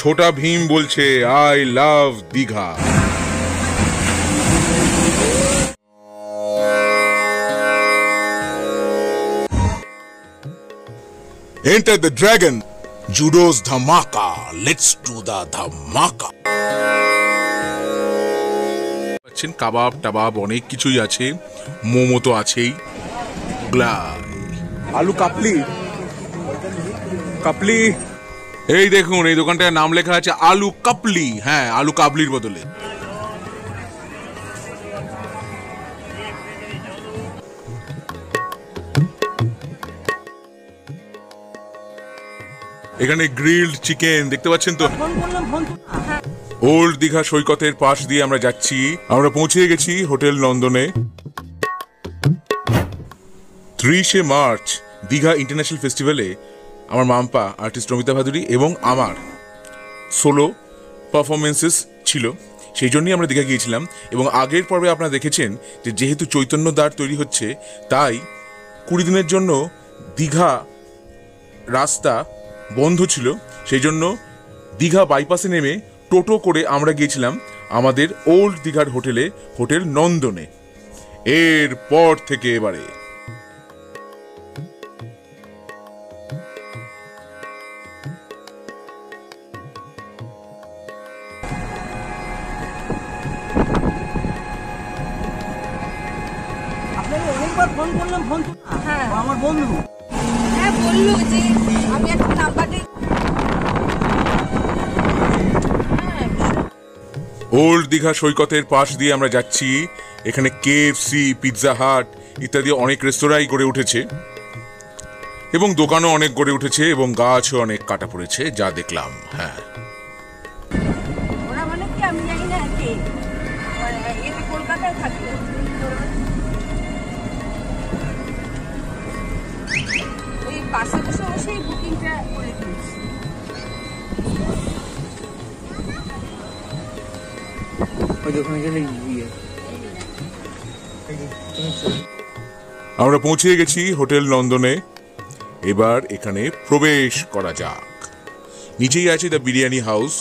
ছোটা ভীম বলছে I love Digha. Enter the dragon. Judo's dhamaka. Let's do the dhamaka. কাবাব টাবাব অনেক কিছুই আছে, মোমো তো আছেই। আলু কাপলি কাপলি, এই দেখুন এই দোকানটার নাম লেখা আছে আলু কাপলি। হ্যাঁ, আলু কাবলির বদলে। এখানে গ্রিলড চিকেন দেখতে পাচ্ছেন তো। ওল্ড দীঘা সৈকতের পাশ দিয়ে আমরা যাচ্ছি। আমরা পৌঁছে গেছি হোটেল নন্দনে। 30শে মার্চ দীঘা ইন্টারন্যাশনাল ফেস্টিভ্যালে আমার মাম্পা আর্টিস্ট রমিতা ভাদুরী এবং আমার সোলো পারফরমেন্সেস ছিল, সেই জন্যই আমরা দীঘা গিয়েছিলাম। এবং আগের পর্বে আপনারা দেখেছেন যে যেহেতু চৈতন্য দ্বার তৈরি হচ্ছে, তাই 20 দিনের জন্য দীঘা রাস্তা বন্ধ ছিল। সেই জন্য দীঘা বাইপাসে নেমে টোটো করে আমরা গিয়েছিলাম আমাদের ওল্ড দীঘার হোটেলে, হোটেল নন্দনে। এরপর থেকে এবারে অনেকবার ফোন করলাম, ফোন আমার বন্ধু বললো যে আমি একটা নাম্বার দিই। ওল্ড দীঘা সৈকতের পাশ দিয়ে আমরা যাচ্ছি। এখানে KFC, পিৎজা হাট ইত্যাদি অনেক রেস্তোরাঁই গড়ে উঠেছে এবং দোকানও অনেক গড়ে উঠেছে এবং গাছও অনেক কাটা পড়েছে, যা দেখলাম। হ্যাঁ, ওরা মানে কি আমি জানি না, কি এটা কলকাতায় থাকে। ওই পাশে বসে বসেই বুকিংটা করে দিয়েছি। আমরা পৌঁছে গেছি হোটেল নন্দনে। এবার এখানে প্রবেশ করা যাক। নিচেই আছে দ্য বিরিয়ানি হাউস।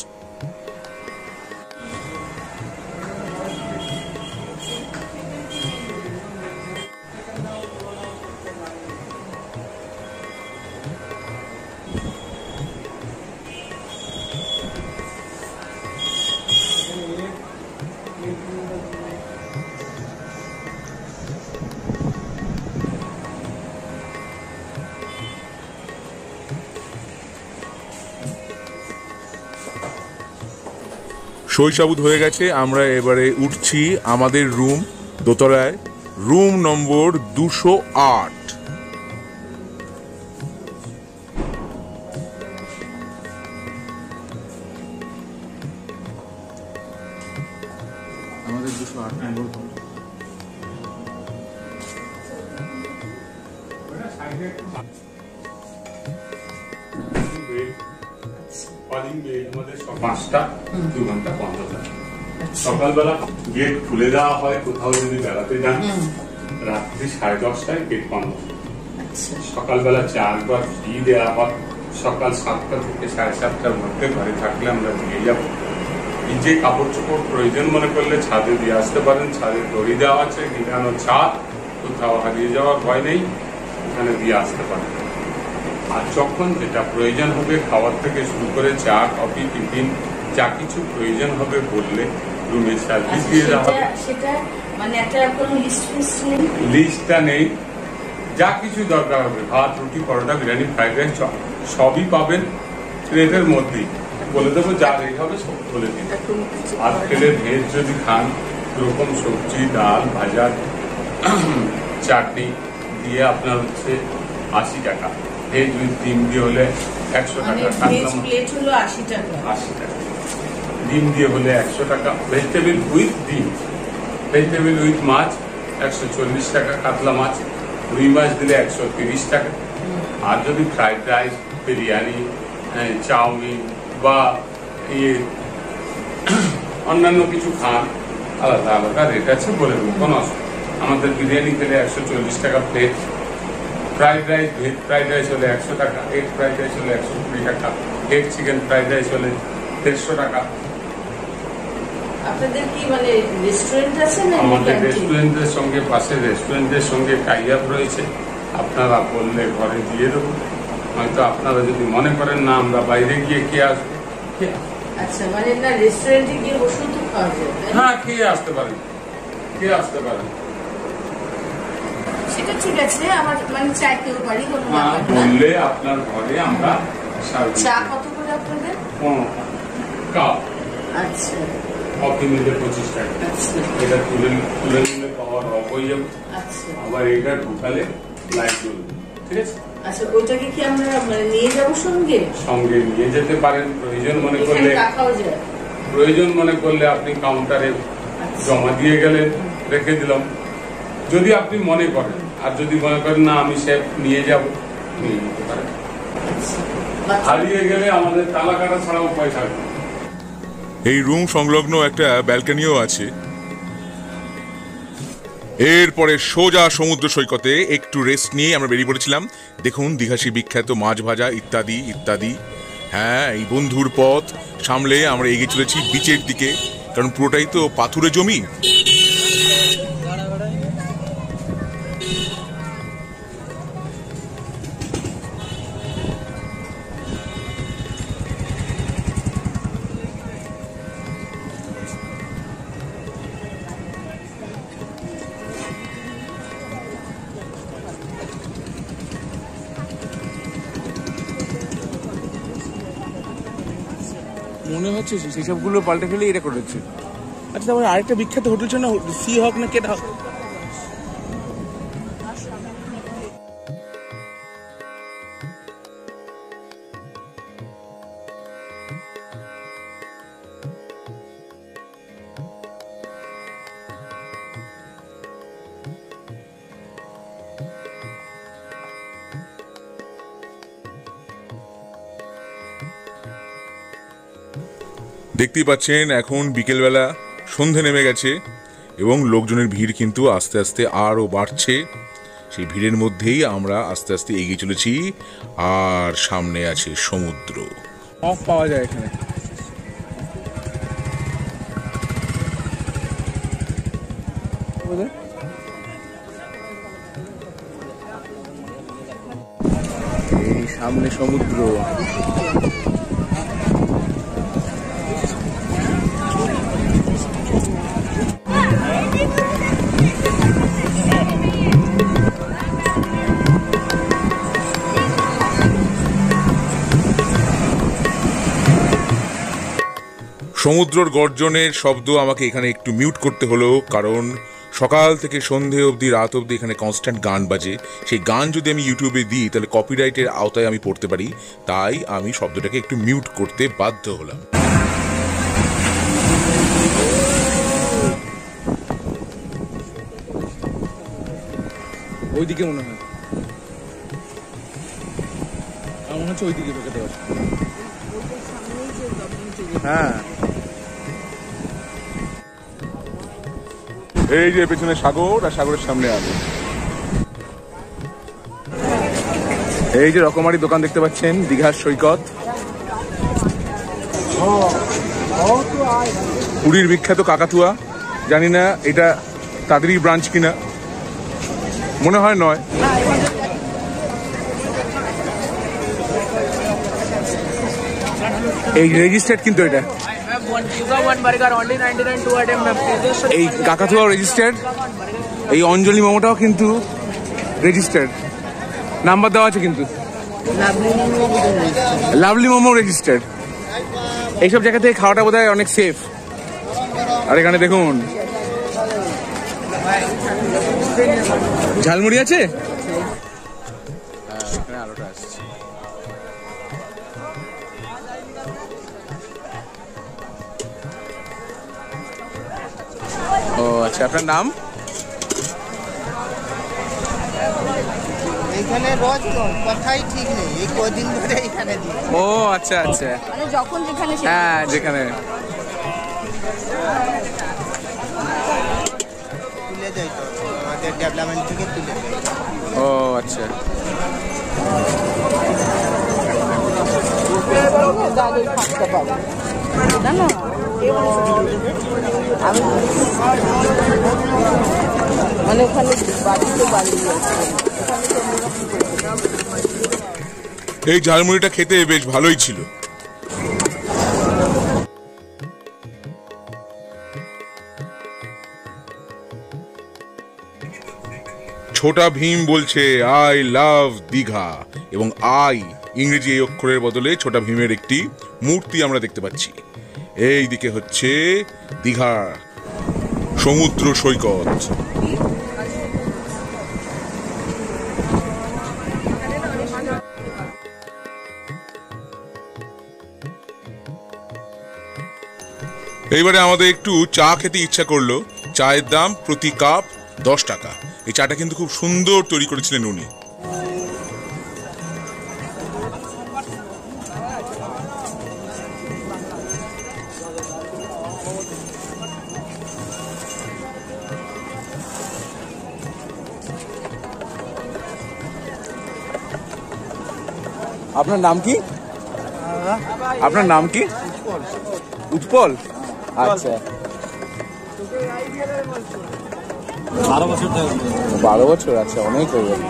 শৈশাবুদ হয়ে গেছে। আমরা এবারে উঠছি আমাদের রুম, দোতলায়, রুম নম্বর 208। আমাদের 208 নম্বর। পাঁচটা 2 ঘন্টা বন্ধ থাকে। সকালবেলা গেট খুলে দেওয়া হয় কোথাও যদি বেড়াতে যান, রাত্রি 10:30টায় গেট বন্ধ। সকালবেলা 4 বার ফি দেওয়া হয়। সকাল 7টা থেকে 7:30টার মধ্যে ঘরে থাকলে আমরা দিয়ে যাব। নিজে কাপড় চোপড় প্রয়োজন মনে করলে ছাদে দিয়ে আসতে পারেন। ছাদে দড়ি দেওয়া আছে, গিরানো ছাদ, কোথাও হারিয়ে যাওয়ার ভয় নেই, ওখানে দিয়ে আসতে পারেন। আর যখন যেটা প্রয়োজন হবে, খাবার থেকে শুরু করে চা, কফি, টিফিন, যা কিছু প্রয়োজন হবে বললে রুমে সার্ভিস দিয়ে দেওয়া হবে। সেটা মানে একটা কোনো লিস্টটা নেই, যা কিছু দরকার হবে, ভাত, রুটি, পরোটা, বিরিয়ানি, ফ্রাইড রাইস সবই পাবেন প্লেটের মধ্যেই। বলে দেবো যা রেট হবে সব বলে দিন। আর প্লেটে ভেজ যদি খান, এরকম সবজি, ডাল, ভাজা, চাটনি দিয়ে আপনার হচ্ছে 80 টাকা। ভেজ উইথ ডিম দিয়ে হলে 100 টাকা। 80 টাকা। ডিম দিয়ে হলে 100 টাকা। ভেজিটেবিল উইথ ডিম, ভেজিটেবিল উইথ মাছ 140 টাকা। কাতলা মাছ, রুই মাছ দিলে 130 টাকা। আর যদি ফ্রাইড রাইস, বিরিয়ানি, চাউমিন বা অন্যান্য কিছু খান, আলাদা আলাদা রেট আছে, বলে দেবো, কোনো অসুবিধা। আমাদের বিরিয়ানি খেলে 140 টাকা plate. Fried rice, veg fried rice হলে 100 টাকা। এগ ফ্রাইড রাইস হলে 120 টাকা। এগ চিকেন ফ্রাইড রাইস হলে 150 টাকা। আপনাদের কি মানে রেস্টুরেন্ট আছে না? আমাদের রেস্টুরেন্টের সঙ্গে, পাশের রেস্টুরেন্টের সঙ্গে টাই-আপ রয়েছে। আপনারা বললে ঘরে দিয়ে দেবো, হয়তো আপনারা যদি মনে করেন না আমরা বাইরে গিয়ে খেয়ে আসবো, আচ্ছা, মানে না রেস্টুরেন্টে গিয়ে বসেও তো খাওয়া যায়? হ্যাঁ, খেয়ে আসতে পারেন, খেয়ে আসতে পারেন। সেটা ঠিক আছে, আমার মানে চাইতেও পারি, কোনো হ্যাঁ, ব্যাপার না। বললে আপনার ঘরে আমরা চা কত করে আপনাদের? 15 কাপ, আচ্ছা কফি নিলে 25 টাকা। আচ্ছা এটা তুলে নিলে পাওয়ার অফ হয়ে যাবে, আচ্ছা আবার এটা ঢুকালে লাইট জ্বলবে। ঠিক আছে, আচ্ছা, ওইটাকে কি আমরা মানে নিয়ে যাবো সঙ্গে? সঙ্গে নিয়ে যেতে পারেন, প্রয়োজন মনে এখানে করলে। রাখাও যায়? প্রয়োজন মনে করলে আপনি কাউন্টারে জমা দিয়ে গেলেন, রেখে দিলাম, যদি আপনি মনে করেন। আর যদি মনে করেন না আমি সে নিয়ে যাব, নিয়ে যেতে পারেন। হারিয়ে গেলে আমাদের তালা কাটা ছাড়া উপায় থাকবে। এই রুম সংলগ্ন একটা ব্যালকনিও আছে। এরপরে সোজা সমুদ্র সৈকতে একটু রেস্ট নিয়ে আমরা বেরিয়ে পড়েছিলাম। দেখুন দীঘাসী বিখ্যাত মাছ ভাজা ইত্যাদি ইত্যাদি। হ্যাঁ, এই বন্ধুর পথ সামলে আমরা এগিয়ে চলেছি বিচের দিকে, কারণ পুরোটাই তো পাথুরে জমি। মনে হচ্ছে সেই সবগুলো পাল্টে ফেলে এটা করেছে। আচ্ছা, তারপরে আরেকটা বিখ্যাত হোটেল ছিল না, সি হক না কেটা হক? দেখতেই পাচ্ছেন এখন বিকেলবেলা, সন্ধে নেমে গেছে এবং লোকজনের ভিড় কিন্তু আস্তে আস্তে আরও বাড়ছে। সেই ভিড়ের মধ্যেই আমরা আস্তে আস্তে এগিয়ে চলেছি, আর সামনে আছে সমুদ্র। অফ পাওয়া যায় এখানে। এই সামনে সমুদ্র। সমুদ্রর গর্জনের শব্দ আমাকে এখানে একটু মিউট করতে হলো, কারণ সকাল থেকে সন্ধে অবধি, রাত অবধি এখানে কনস্ট্যান্ট গান বাজে। সেই গান যদি আমি ইউটিউবে দিই তাহলে কপিরাইটের আওতায় আমি পড়তে পারি, তাই আমি শব্দটাকে একটু মিউট করতে বাধ্য হলাম। ওইদিকে মনে হয়, আমার হচ্ছে ওইদিকে ঢোকাতে পারে। হ্যাঁ, এই যে পেছনে সাগর, আর সাগরের সামনে আলো। এই যে রকমারি দোকান দেখতে পাচ্ছেন, দীঘার সৈকত। পুরীর বিখ্যাত কাকাতুয়া, জানি না এটা তাদেরই ব্রাঞ্চ কিনা, মনে হয় নয়। এই রেজিস্টার্ড কিন্তু এটা, এই কাকাতুয়া রেজিস্টার্ড। এই অঞ্জলি মোমোটাও কিন্তু রেজিস্টার্ড, নাম্বার দেওয়া আছে কিন্তু। Lovely momo registered. এইসব জায়গা থেকে খাওয়াটা বোধহয় অনেক সেফ। আর এখানে দেখুন ঝালমুড়ি আছে। আলোটা আসছে। ও আচ্ছা, আপনার নাম? এখানে রোজ কথাই ঠিক নেই, এই কদিন ধরে এখানে দিই। ও আচ্ছা আচ্ছা, মানে যখন যেখানে হ্যাঁ যেখানে। তুলে দেয় তো, আমাদের ডেভেলপমেন্ট থেকে তুলে দেয়। ও আচ্ছা, থাকতে পারবে। জানো আমি মানে ওখানে বাড়িতে বাড়ি এই ঝালমুড়িটা খেতে বেশ ভালোই ছিল। ছোটা ভীম বলছে আই লাভ দীঘা, এবং আই ইংরেজি এই অক্ষরের বদলে ছোটা ভীমের একটি মূর্তি আমরা দেখতে পাচ্ছি। এই দিকে হচ্ছে দীঘার সমুদ্র সৈকত। এইবারে আমাদের একটু চা খেতে ইচ্ছা করলো। চায়ের দাম প্রতি কাপ 10 টাকা। এই চাটা কিন্তু খুব সুন্দর তৈরি করেছিলেন উনি। আপনার নাম কি? আপনার নাম কি? উৎপল। আচ্ছা, 12 বছর। আচ্ছা, অনেক হয়ে গেল।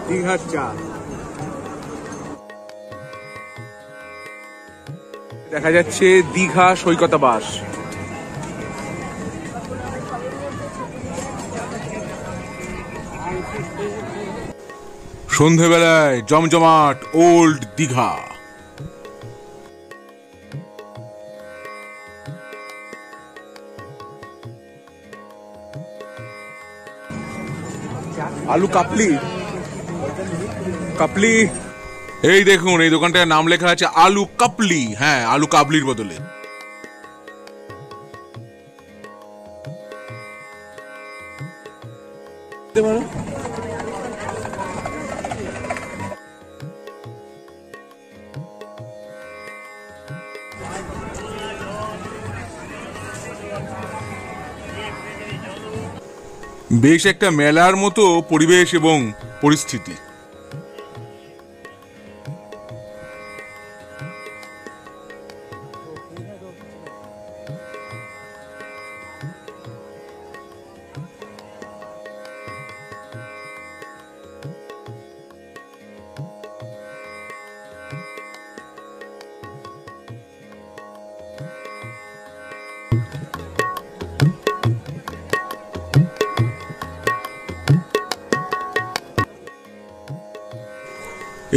দীঘার চা দেখা যাচ্ছে দীঘা সৈকতাবাস। সন্ধেবেলায় জমজমাট ওল্ড দীঘা। আলু কাপলি। কাপলি, এই দেখুন এই দোকানটার নাম লেখা আছে আলু কাপলি। হ্যাঁ, আলু কাবলির বদলে। বেশ একটা মেলার মতো পরিবেশ এবং পরিস্থিতি।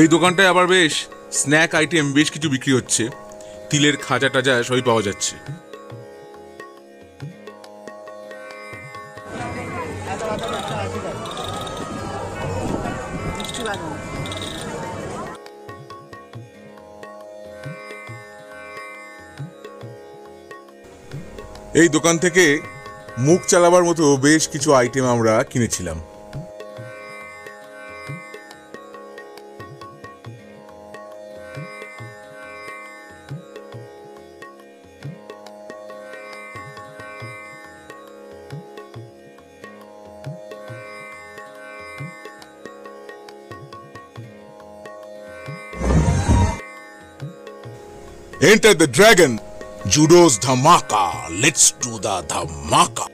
এই দোকানটায় আবার বেশ স্ন্যাক আইটেম বেশ কিছু বিক্রি হচ্ছে। তিলের খাজা টাজা সবই পাওয়া যাচ্ছে। এই দোকান থেকে মুখ চালাবার মতো বেশ কিছু আইটেম আমরা কিনেছিলাম। Enter the dragon. Judo's dhamaka. Let's do the dhamaka.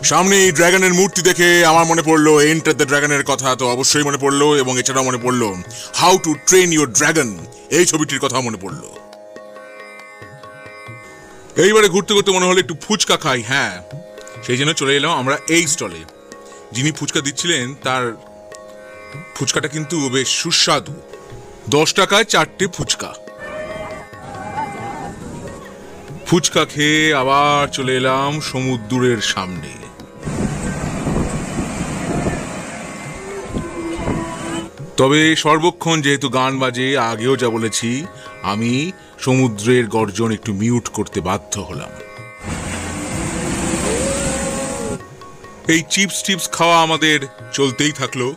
সামনে এই ড্রাগনের মূর্তি দেখে আমার মনে পড়লো এন্টার দ্য ড্রাগনের কথা, তো অবশ্যই মনে পড়লো, এবং এছাড়াও মনে পড়লো how to train your dragon, এই ছবিটির কথা মনে পড়লো। এইবারে ঘুরতে ঘুরতে মনে হলো একটু ফুচকা খাই। হ্যাঁ, সেই জন্য চলে এলাম আমরা এই স্টলে। যিনি ফুচকা দিচ্ছিলেন তার ফুচকাটা কিন্তু বেশ সুস্বাদু। 10 টাকায় 4টে ফুচকা। ফুচকা খেয়ে আবার চলে এলাম সমুদ্রের সামনে। তবে সর্বক্ষণ যেহেতু গান বাজে, আগেও যা বলেছি, আমি সমুদ্রের গর্জন একটু মিউট করতে বাধ্য হলাম। এই চিপস টিপস খাওয়া আমাদের চলতেই থাকলো।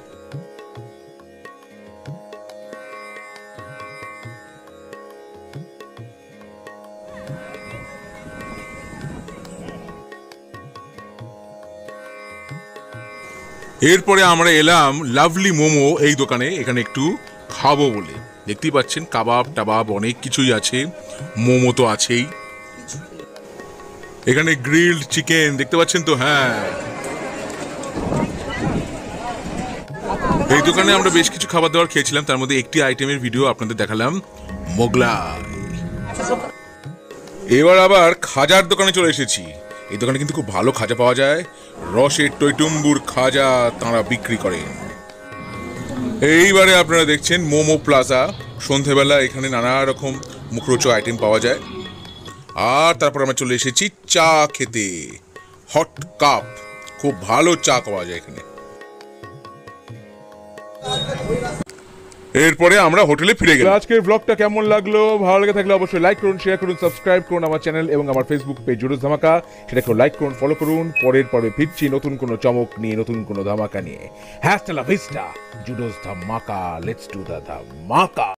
এরপরে আমরা এলাম লাভলি মোমো এই দোকানে, এখানে একটু খাবো বলে। দেখতেই পাচ্ছেন কাবাব টাবাব অনেক কিছুই আছে, মোমো তো আছেই, এখানে গ্রিলড চিকেন দেখতে পাচ্ছেন তো। হ্যাঁ, এই দোকানে আমরা বেশ কিছু খাবার দাবার খেয়েছিলাম, তার মধ্যে একটি আইটেমের ভিডিও আপনাদের দেখালাম, মোগলাই। এবার আবার খাজার দোকানে চলে এসেছি। এই দোকানে কিন্তু খুব ভালো খাজা পাওয়া যায়, রসের টইটুম্বুর খাজা তাঁরা বিক্রি করেন। এইবারে আপনারা দেখছেন মোমো প্লাজা। সন্ধেবেলা এখানে নানা রকম মুখরোচক আইটেম পাওয়া যায়। আর তারপর আমরা চলে এসেছি চা খেতে, হট কাপ, খুব ভালো চা পাওয়া যায় এখানে। এরপরে আমরা হোটেলে ফিরে গেলাম। আজকের ব্লগটা কেমন লাগলো? ভালো লেগে থাকলে অবশ্যই লাইক করুন, শেয়ার করুন, সাবস্ক্রাইব করুন আমার চ্যানেল এবং আমার ফেসবুক পেজ জুডোস ধামাকা, সেটাকে লাইক করুন, ফলো করুন। পরের পর্বে ফিরছি নতুন কোনো চমক নিয়ে, নতুন কোনো ধামাকা নিয়ে। হ্যাস্টা লা ভিস্টা, জুডোস ধামাকা, লেটস ডু দ্য ধামাকা।